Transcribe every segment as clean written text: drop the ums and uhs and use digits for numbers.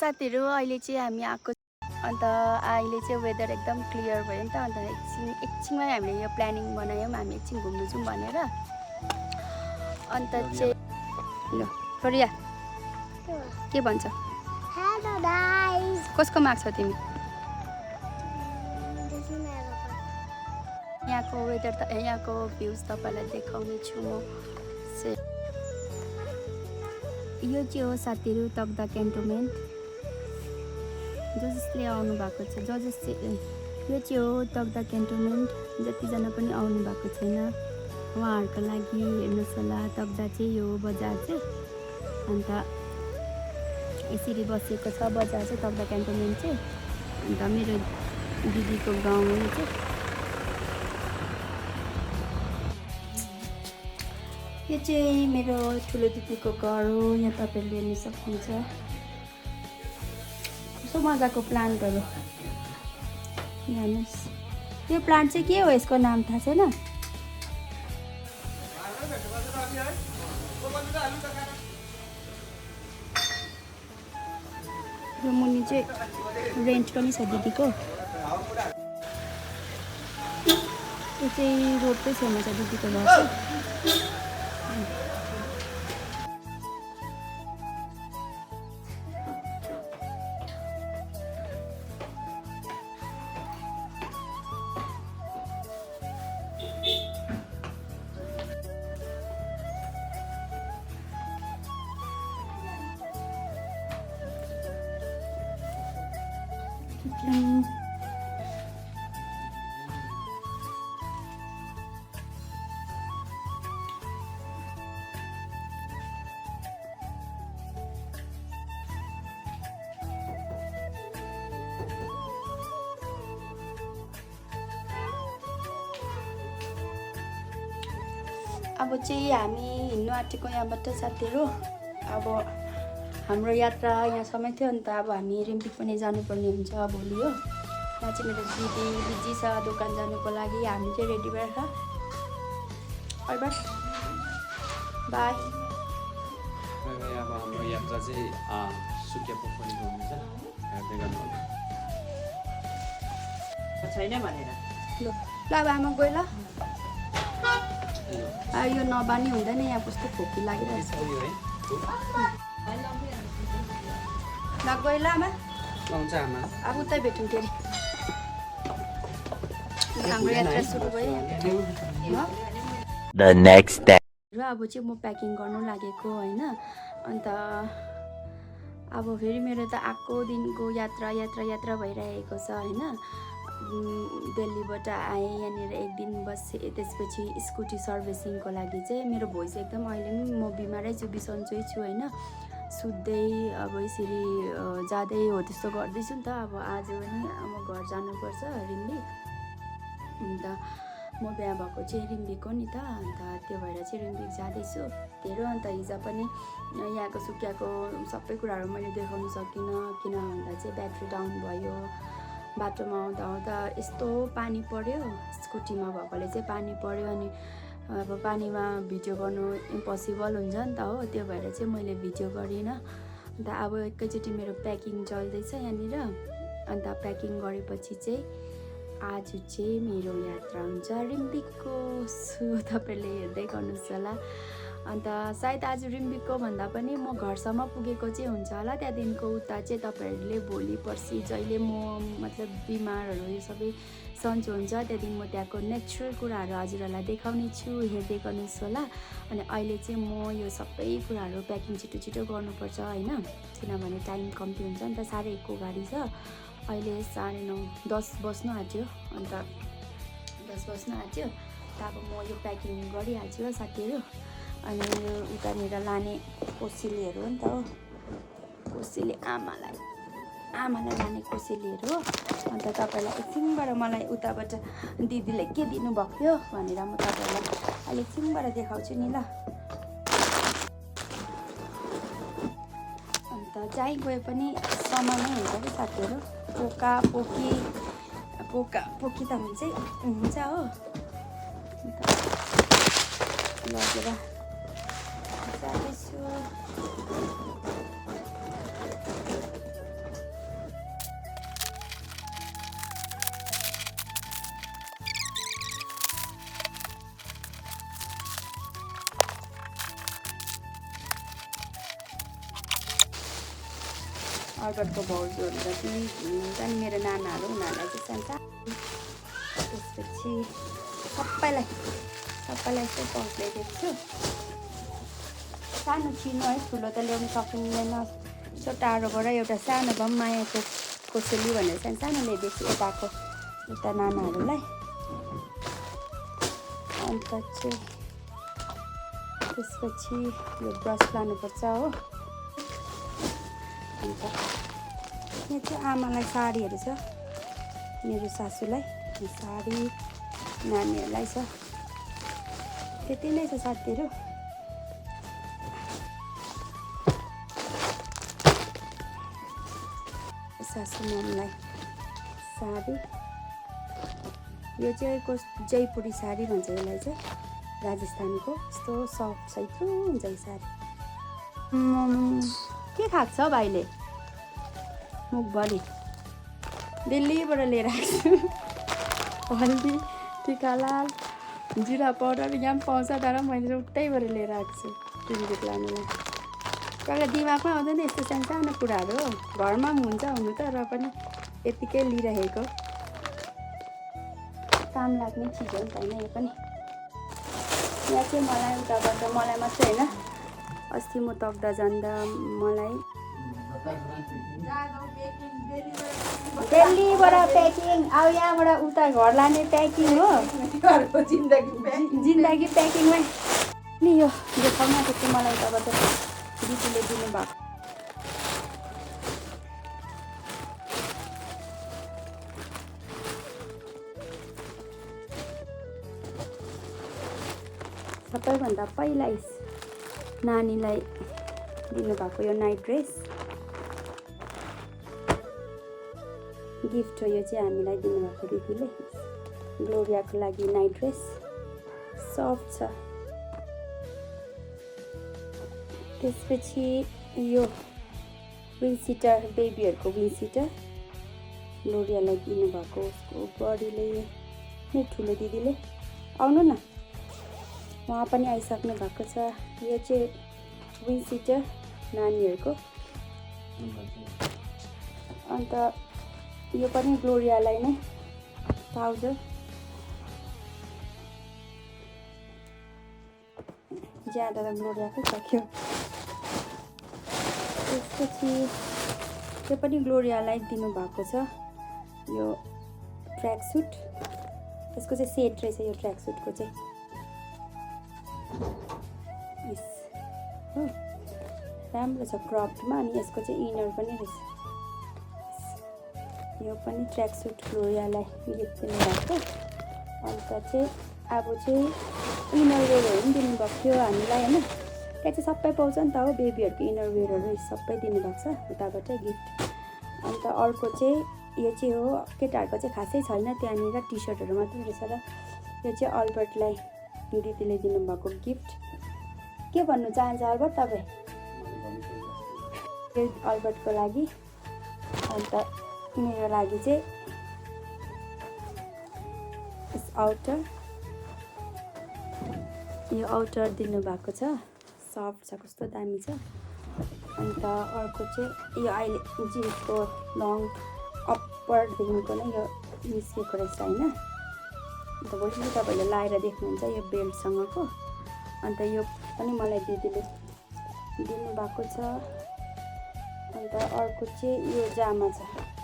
साथीहरु अहिले चाहिँ हामी आएको अन्त अहिले चाहिँ वेदर एकदम क्लियर भयो नि त अन्त एकछिनमै हामीले यो प्लानिङ बनायौं हामी एकछिन घुम्नु जाऊँ भनेर अन्त चाहिँ ल फ्लोरिया के भन्छ हेलो गाइस कसको माग छौ तिमी यहाँको वेदर त यहाँको भ्यूज तपाईलाई देखाउने छु म यो चाहिँ हो साथीहरु तकदा क्यान्टोनमेन्ट जसले आउनु भएको छ यो चाहिँ हो तकदा क्यान्टोनमेन्ट जतिजना पनि आउनु भएको छैन उहाँहरुको लागि हेर्नुस् होला तकदा चाहिँ यो बजार चाहिँ अन्त यसरी बसेको छ बजार चाहिँ तकदा क्यान्टोनमेन्ट चाहिँ अन्त मेरो दिदीको गाउँ हो यो चाहिँ यो चाहिँ मेरो ठुलो दिदीको घर हो यहाँ तपाईहरुले हेर्न सक्नुहुन्छ कस्तो मजाको प्लान्टहरु हेर्नुस् यो प्लान्ट चाहिँ के हो यसको नाम थाहा छैन यो मुनि चाहिँ रेन्ट पनि छ दिदीको यो चाहिँ रोडकै छेउमा छ दिदीको घर चाहिँ अब चाहिँ हामी हिँड्नु आँटेको यहाँबाट साथीहरु अब हाम्रो यात्रा यहाँसम्म थियो नि त अब हामी रिम्बिक पनि जानुपर्ने हुन्छ भोलि हो यहाँ चाहिँ मेरो दिदी बिजी छ दोकान जानुको लागि हामी चाहिँ रेडी भएर बाइ बाइ बाइ अब हाम्रो यात्रा चाहिँ सुकिया पोखरीको हुन्छ हेर्दै गर्नु छैन भनेर ल अब आमा गयो ल यो नबानी हुँदैन यहाँ कस्तो खोकी लागिरहेछ ल गयो ल आमा आउँछ आमा अब उतै भेटौँ फेरि हाम्रो यात्रा सुरु भयो The next day. र अब चाहिँ म प्याकिङ गर्नु लागेको हैन अन्त अब फेरि मेरो त आएको दिनको यात्रा भइरहेको छ हैन दिल्लीबाट आएँ यहाँनिर एक दिन बसेँ त्यसपछि स्कुटी सर्भिसिङको लागि चाहिँ मेरो भोइस एकदम अहिले पनि म बिमारै छु बिसन्चै छु हैन सुत्दै अब यसरी जाँदै हो त्यस्तो गर्दैछु नि त अब आज पनि म घर जानुपर्छ रिम्बिक अन्त म बिहा भएको चाहिँ रिम्बिक हो नि त अन्त त्यो भएर चाहिँ रिम्बिक जाँदैछु धेरै अन्त हिजो पनि यहाँको सुकियाको सबै कुराहरू मैले देखाउन सकिनँ किन भन्दा चाहिँ ब्याट्री डाउन भयो बाटोमा आउँदा यस्तो पानी पर्यो स्कुटीमा भएकोले चाहिँ पानी पर्यो अनि अब पानीमा भिडियो गर्नु इम्पोसिबल हुन्छ नि त हो त्यो भएर चाहिँ मैले भिडियो गरिनँ अन्त अब एकैचोटि मेरो प्याकिङ चल्दैछ यहाँनिर अन्त प्याकिङ गरेपछि चाहिँ आज चाहिँ मेरो यात्रा हुन्छ रिम्बिकको सो तपाईले हेर्दै गर्नुहोस् होला अन्त सायद आज रिम्बिकको भन्दा पनि म घरसम्म पुगेको चाहिँ हुन्छ होला त्यहाँदेखिको उता चाहिँ तपाईहरुले भोलि पर्सि जहिले म मतलब बिमारहरू यो सबै सन्चो हुन्छ त्यहाँदेखि म त्यहाँको नेचुरल कुराहरू हजुरहरूलाई देखाउने छु हेर्दै गर्नुहोस् होला अनि अहिले चाहिँ म यो सबै कुराहरू प्याकिङ छिटो गर्नुपर्छ हैन किनभने टाइम कम्ती हुन्छ नि त 1:30 को गाडी छ अहिले 9:30 10 बज्नु आँट्यो अन्त 10 बज्नु आँट्यो त अब म यो प्याकिङ गरिहाल्छु साथीहरु अनि यो उतानिर लाने कोसेलीहरू हो नि त हो कोसेली आमालाई लाने कोसेलीहरू हो अन्त तपाईलाई एकछिनबाट मलाई उताबाट दिदीले के दिनु भएको थियो भनेर म तपाईलाई अहिले एकछिनबाट देखाउँछु नि ल अन्त जहीँ गए पनि समानै हुन्छ कि साथीहरु पोका पोकी त हुन्छ हो लगेर जाँदैछु अल्बर्टको भाउजूहरू जति हुनुहुन्छ नि मेरो नानाहरू उनीहरूलाई चाहिँ सानो त्यसपछि सबैलाई यस्तो पाउच ल्याइदिएको छु सानो चिनो है ठुलो त ल्याउनु सकिँदैन यसो टाढोबाट एउटा सानो भए पनि मायाको कोसेली भनेर सानो ल्याइदिएको छु यताको उता नानाहरूलाई अन्त चाहिँ त्यसपछि यो ब्रस लानुपर्छ हो अन्त यहाँ चाहिँ आमालाई साडीहरू छ मेरो सासूलाई साडी नानीहरूलाई छ त्यति नै छ साथीहरू सासू ममलाई साडी यो चाहिँ जयपुरी साडी भन्छ यसलाई चाहिँ राजस्थानको यस्तो सफ्ट छ यत्रो हुन्छ यो साडी के खाएको छ भाइले मुखभरि दिल्लीबाट लिएर आएको छु हल्दी टिका लाल जिरा पाउडर यहाँ पनि पाउँछ तर मैले उतैबाट लिएर आएको छु रिम्बिक लानुलाई तर दिमागमा आउँदैन यस्तो सानो कुराहरू हो घरमा पनि हुन्छ हुनु त र पनि यतिकै लिइरहेको काम लाग्ने चिज हो नि त होइन यो पनि यहाँ चाहिँ मलाई उताबाट मलाई मात्रै होइन अस्ति म तक्दा जाँदा मलाई दिल्लीबाट प्याकिङ अब यहाँबाट उता घर लाने प्याकिङ हो जिन्दगी प्याकिङमै नि यो देखाउन चाहिँ मलाई उताबाट दिदीले दिनुभएको सबैभन्दा पहिला नानीलाई दिनुभएको यो नाइट ड्रेस गिफ्ट हो यो चाहिँ हामीलाई दिनुभएको दिदीले ग्लोरियाको लागि नाइट ड्रेस सफ्ट छ त्यसपछि यो विन्ड-सिटर बेबीहरूको विन्ड-सिटर ग्लोरियालाई दिनुभएको उसको बडीले नै ठुलो दिदीले आउनु न उहाँ पनि आइसक्नु भएको छ यो चाहिँ विन्ड-सिटर नानीहरूको अन्त यो पनि ग्लोरियालाई नै ट्राउजर ज्यादा त ग्लोरियाकै सक्यो त्यसपछि त्यो पनि ग्लोरियालाई दिनुभएको छ यो ट्र्याक सुट यसको चाहिँ सेट रहेछ यो ट्र्याक सुटको चाहिँ हो राम्रो छ क्रपमा अनि यसको चाहिँ इनर पनि रहेछ यो पनि ट्र्याक सुट ग्लोरियालाई गिफ्ट दिनुभएको अन्त चाहिँ अब चाहिँ इनरवेयरहरू पनि दिनुभएको थियो हामीलाई होइन त्यहाँ चाहिँ सबै पाउँछ नि त हो बेबीहरूको इनरवेयरहरू सबै दिनुभएको छ उताबाटै गिफ्ट अन्त अर्को चाहिँ यो चाहिँ हो केटाहरूको चाहिँ खासै छैन त्यहाँनिर टी सर्टहरू मात्रै रहेछ र यो चाहिँ अल्बर्टलाई दिदीले दिनुभएको गिफ्ट के भन्नु चाहन्छ अल्बर्ट तपाईँ यो अल्बर्टको लागि अन्त मेरो लागि चाहिँ आउटर यो आउटर दिनुभएको छ सफ्ट छ कस्तो दामी छ अन्त अर्को चाहिँ यो अहिले जिन्सको लङ अप्परदेखिको नै यो निस्केको रहेछ होइन अन्त भोलि तपाईँहरूले लाएर देख्नुहुन्छ यो बेल्टसँगको अन्त यो पनि मलाई दिदीले दिनुभएको छ अन्त अर्को चाहिँ यो जामा छ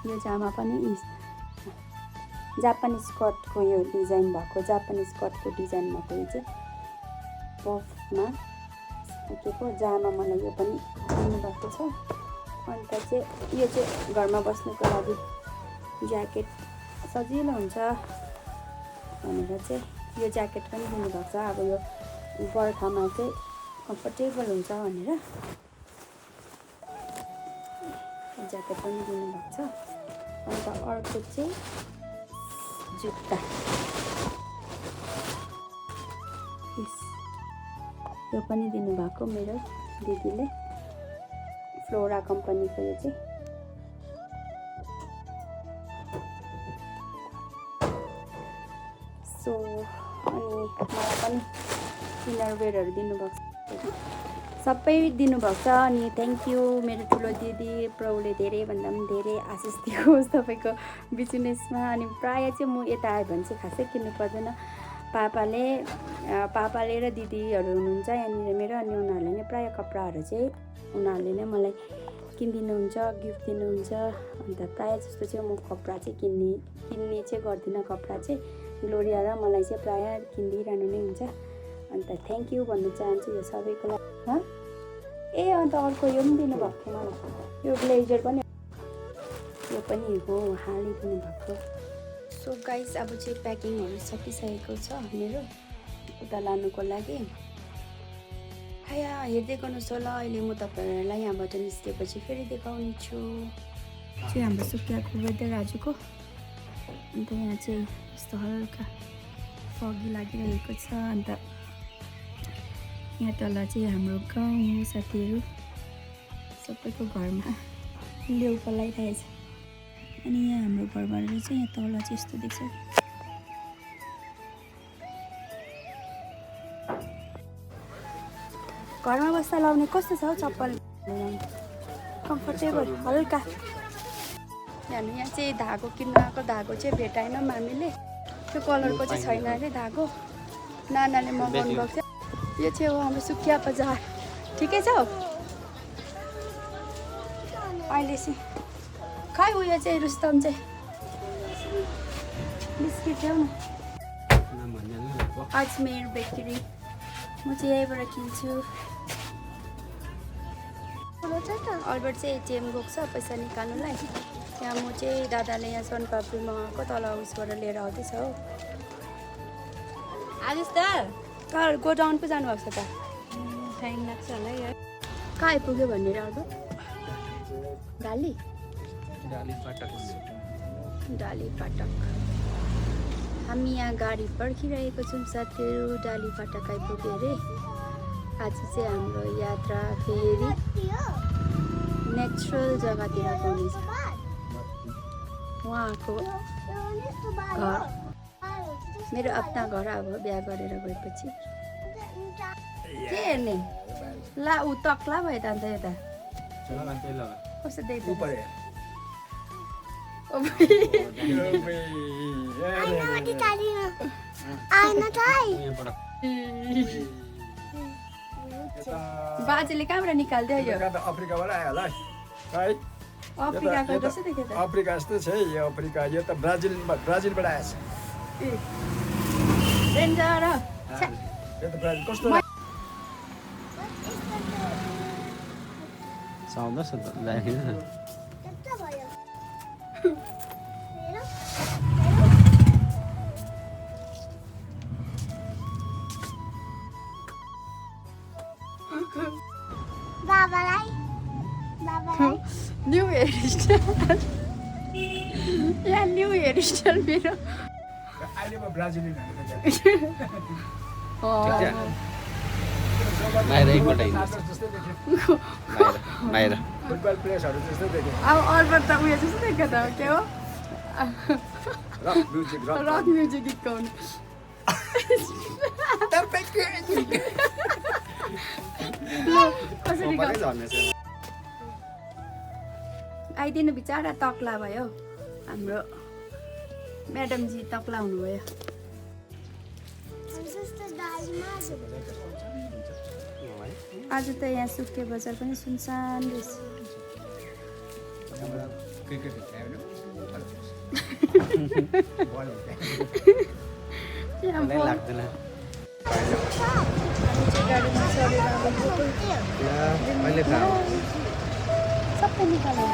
यो जामा पनि जापानिज कटको यो डिजाइन भएको जापानिज कटको डिजाइन भएको यो चाहिँ पफमा के को जामा मलाई यो पनि दिनुभएको छ अन्त चाहिँ यो चाहिँ घरमा बस्नुको लागि ज्याकेट सजिलो हुन्छ भनेर चाहिँ यो ज्याकेट पनि दिनुभएको छ अब यो बर्खामा चाहिँ कम्फर्टेबल हुन्छ भनेर ज्याकेट पनि दिनुभएको छ अन्त अर्को चाहिँ जुत्ता यो पनि दिनुभएको मेरो दिदीले फ्लोरा कम्पनीको यो चाहिँ सो अनि मलाई पनि इनरवेयरहरू दिनुभएको छ, सबै दिनुभएको छ। अनि थ्याङ्क यू मेरो ठुलो दिदी प्रभुले धेरैभन्दा पनि धेरै आशिष दियोस् तपाईँको बिजनेसमा। अनि प्रायः चाहिँ म यता आयो भने चाहिँ खासै किन्नु पर्दैन, पापाले र दिदीहरू हुनुहुन्छ यहाँनिर मेरो, अनि उनीहरूले नै प्रायः कपडाहरू चाहिँ उनीहरूले नै मलाई किनिदिनुहुन्छ, गिफ्ट दिनुहुन्छ। अन्त प्रायः जस्तो चाहिँ म कपडा चाहिँ किन्ने चाहिँ गर्दिनँ, कपडा चाहिँ ग्लोरिया र मलाई चाहिँ प्रायः किनिदिइरहनु नै हुन्छ। अन्त थ्याङ्क यू भन्न चाहन्छु यो सबैको लागि। ए अन्त अर्को यो पनि दिनुभएको थियो मलाई, यो ब्लेजर पनि, यो पनि हो हालिदिनु भएको। सो गाइस अब चाहिँ प्याकिङहरू सकिसकेको छ मेरो उता लानुको लागि। हाया हेर्दै गर्नुहोस् होला, अहिले म तपाईँहरूलाई यहाँबाट निस्केपछि फेरि देखाउने छु। चाहिँ हाम्रो सुकियाको वेदर आजको, अन्त यहाँ चाहिँ यस्तो हल्का फगी लागिरहेको छ। अन्त यहाँ तल चाहिँ हाम्रो गाउँ साथीहरू सबैको घरमा लेउ पलाइरहेछ। अनि यहाँ हाम्रो घरबाट चाहिँ यहाँ तल चाहिँ यस्तो देख्छ। घरमा बस्दा लाउने कस्तो छ हौ चप्पल, कम्फर्टेबल हल्का। यहाँ चाहिँ धागो किन्न आएको, धागो चाहिँ भेटाएन मामीले, त्यो कलरको चाहिँ छैन अरे धागो, नानाले मगाउनु भएको थियो। यो चाहिँ हो हाम्रो सुकिया बजार, ठिकै छ अहिले चाहिँ। खै उयो चाहिँ रुस्तम चाहिँ बिस्किट ल्याउ न, अजमेर बेकरी, म चाहिँ यहीँबाट किन्छु। अल्बर्ट चाहिँ एटिएम गएको छ पैसा निकाल्नुलाई, त्यहाँ म चाहिँ दादाले यहाँ सोनपापडी मगाएको तल उसबाट लिएर आउँदैछ हो। आलिस त गोडाउन पो जानुभएको छ त, टाइम लाग्छ होला है। कहाँ आइपुग्यो भनेर अब डाली फाटक। हामी यहाँ गाडी पर्खिरहेको छौँ साथीहरू, डाली फाटक आइपुग्यो अरे। आज चाहिँ हाम्रो यात्रा फेरि नेचुरल जग्गातिर गउनेछ, उहाँको घर, मेरो आफ्ना घर। अब बिहा गरेर गएपछि के हेर्ने ला, ऊ तक्ला भयो त अन्त यता कस्तो देख्छ। बाजेले कहाँबाट निकाल्दै यो अफ्रिकाबाट आयो होला है। अफ्रिकाको जस्तो देख्यो त, अफ्रिका जस्तो छ है यो अफ्रिका, यो त ब्राजिलबाट आएछ। डेन्जर यो त ब्राजिल कस्तो साउँदैछ त लाग्दैन। न्यू हेयर स्टाइल, यहाँ न्यू हेयर स्टाइल मेरो। अहिले म ब्राजिलियन बाहिर एकपल्ट बाहिर फुटबल प्लेयर्सहरू जस्तो देख्यो। अब अल्बर्ट त उयो जस्तो देख्यो त, के हो रक म्युजिक गीत गाउनु। कसरी आइदिनु, बिचरा तक्ला भयो हाम्रो म्याडमजी, तक्ला हुनुभयो। आज त यहाँ सुकिया बजार पनि सुनसान रहेछ। लाग्दैन गाडीमा चढेर अहिले थाहा सबै निकाल्यो।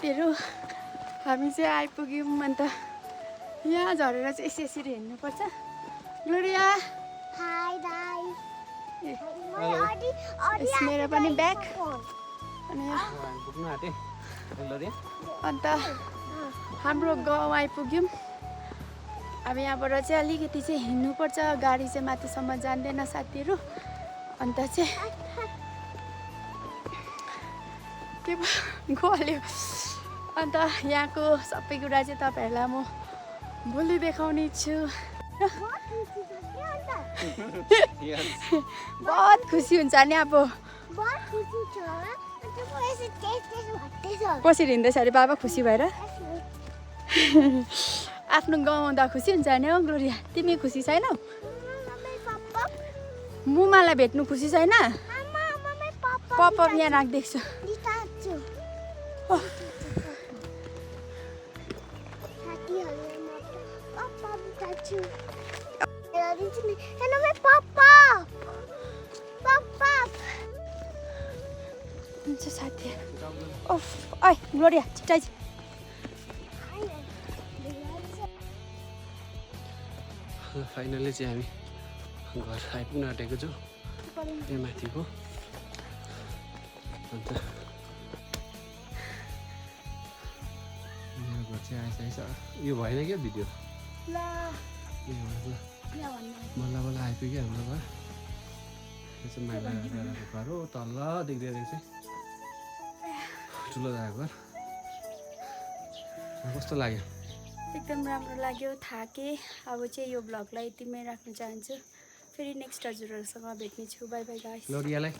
साथीहरू हामी चाहिँ आइपुग्यौँ अन्त यहाँ झरेर चाहिँ यसरी हिँड्नुपर्छ ग्लोरिया हाय दाइ मेरो पनि ब्याग अनि पुग्नु आँटे ग्लोरिया अन्त हाम्रो गाउँ आइपुग्यौँ अब यहाँबाट चाहिँ अलिकति चाहिँ हिँड्नुपर्छ गाडी चाहिँ माथिसम्म जान्दैन साथीहरू अन्त चाहिँ के गल्यो अन्त यहाँको सबै कुरा चाहिँ तपाईँहरूलाई म भोलि देखाउने छु बहुत खुसी हुन्छ नि अब कसरी हिँड्दैछ अरे बाबा खुसी भएर आफ्नो गाउँ आउँदा खुसी हुन्छ नि हौ ग्लोरिया तिमी खुसी छैनौ मुमालाई भेट्नु खुसी छैन पप यहाँ राखिदिएको छु हुन्छ साथी ओफ ओइ ग्लोरिया छिट्टै फाइनली चाहिँ हामी घर आइपुग्न आँटेको छौँ त्यहाँ माथिको अन्त मेरो घर चाहिँ आइसकेछ यो भएन क्या भिडियो बल्ल बल्ल आइपुग्यो हाम्रो घर यो चाहिँ माइला दादाको घर हो तल देख्दै रहेछ ठुलो दादाको घर कस्तो लाग्यो एकदम राम्रो लाग्यो थाके अब चाहिँ यो भ्लगलाई यतिमै राख्न चाहन्छु फेरि नेक्स्ट हजुरहरूसँग भेट्नेछु बाई बाई गाइस ग्लोरियालाई